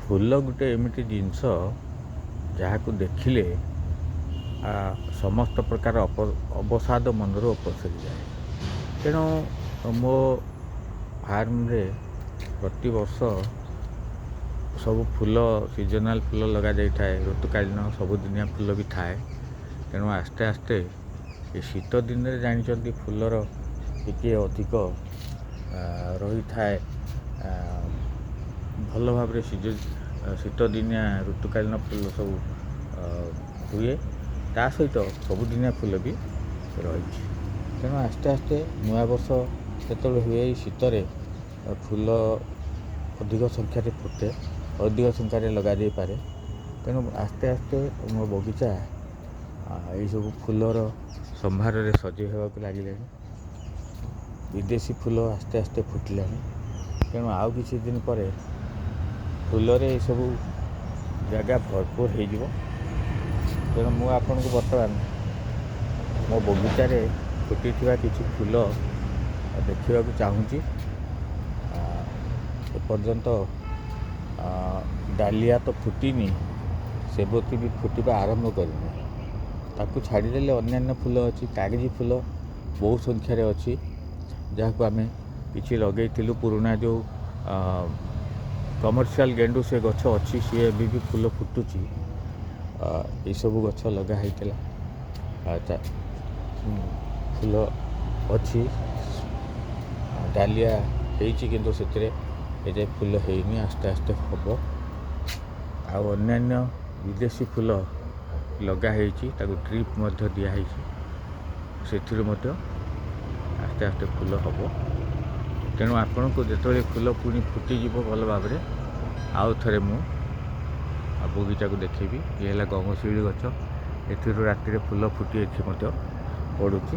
ଫୁଲ ଗୋଟେ ଏମିତି ଜିନିଷ ଯାହାକୁ ଦେଖିଲେ ସମସ୍ତ ପ୍ରକାର ଅବସାଦ ମନରୁ ଅପସରିଯାଏ। ତେଣୁ ମୋ ଫାର୍ମରେ ପ୍ରତିବର୍ଷ ସବୁ ଫୁଲ ସିଜନାଲ୍ ଫୁଲ ଲଗାଯାଇଥାଏ, ଋତୁକାଳୀନ ସବୁଦିନିଆ ଫୁଲ ବି ଥାଏ। ତେଣୁ ଆସ୍ତେ ଆସ୍ତେ ଏ ଶୀତ ଦିନରେ ଜାଣିଛନ୍ତି ଫୁଲର ଟିକିଏ ଅଧିକ ରହିଥାଏ। ଭଲ ଭାବରେ ଶୀତ ଦିନିଆ ଋତୁକାଳୀନ ଫୁଲ ସବୁ ହୁଏ, ତା ସହିତ ସବୁଦିନିଆ ଫୁଲ ବି ରହିଛି। ତେଣୁ ଆସ୍ତେ ଆସ୍ତେ ନୂଆବର୍ଷ ଯେତେବେଳେ ହୁଏ ଏଇ ଶୀତରେ ଫୁଲ ଅଧିକ ସଂଖ୍ୟାରେ ଫୁଟେ, ଅଧିକ ସଂଖ୍ୟାରେ ଲଗାଯାଇପାରେ। ତେଣୁ ଆସ୍ତେ ଆସ୍ତେ ମୋ ବଗିଚା ଏଇସବୁ ଫୁଲର ସମ୍ଭାରରେ ସଜେଇ ହେବାକୁ ଲାଗିଲାଣି। ବିଦେଶୀ ଫୁଲ ଆସ୍ତେ ଆସ୍ତେ ଫୁଟିଲାଣି। ତେଣୁ ଆଉ କିଛି ଦିନ ପରେ ଫୁଲରେ ଏସବୁ ଜାଗା ଭରପୁର ହେଇଯିବ। ତେଣୁ ମୁଁ ଆପଣଙ୍କୁ ବର୍ତ୍ତମାନ ମୋ ବଗିଚାରେ ଫୁଟିଥିବା କିଛି ଫୁଲ ଦେଖିବାକୁ ଚାହୁଁଛି। ଏପର୍ଯ୍ୟନ୍ତ ଡାଲିଆ ତ ଫୁଟିନି, ସେବତୀ ବି ଫୁଟିବା ଆରମ୍ଭ କରିନି। ତାକୁ ଛାଡ଼ିଦେଲେ ଅନ୍ୟାନ୍ୟ ଫୁଲ ଅଛି, କାଗଜି ଫୁଲ ବହୁ ସଂଖ୍ୟାରେ ଅଛି, ଯାହାକୁ ଆମେ କିଛି ଲଗେଇଥିଲୁ। ପୁରୁଣା ଯେଉଁ କମର୍ସିଆଲ ଗେଣ୍ଡୁ ସେ ଗଛ ଅଛି, ସିଏ ଏବେ ବି ଫୁଲ ଫୁଟୁଛି। ଏସବୁ ଗଛ ଲଗା ହେଇଥିଲା, ଫୁଲ ଅଛି। ଡାଲିଆ ହେଇଛି କିନ୍ତୁ ସେଥିରେ ଏଯାଏ ଫୁଲ ହେଇନି, ଆସ୍ତେ ଆସ୍ତେ ହେବ। ଆଉ ଅନ୍ୟାନ୍ୟ ବିଦେଶୀ ଫୁଲ ଲଗା ହେଇଛି, ତାକୁ ଡ୍ରିପ୍ ମଧ୍ୟ ଦିଆହେଇଛି, ସେଥିରୁ ମଧ୍ୟ ଆସ୍ତେ ଆସ୍ତେ ଫୁଲ ହେବ। ତେଣୁ ଆପଣଙ୍କୁ ଯେତେବେଳେ ଫୁଲ ପୁଣି ଫୁଟିଯିବ ଭଲ ଭାବରେ, ଆଉ ଥରେ ମୁଁ ବଗିଚାକୁ ଦେଖେଇବି। ଇଏ ହେଲା ଗଙ୍ଗଶିଉଳି ଗଛ, ଏଥିରୁ ରାତିରେ ଫୁଲ ଫୁଟି ଏଠି ମଧ୍ୟ ପଡ଼ୁଛି।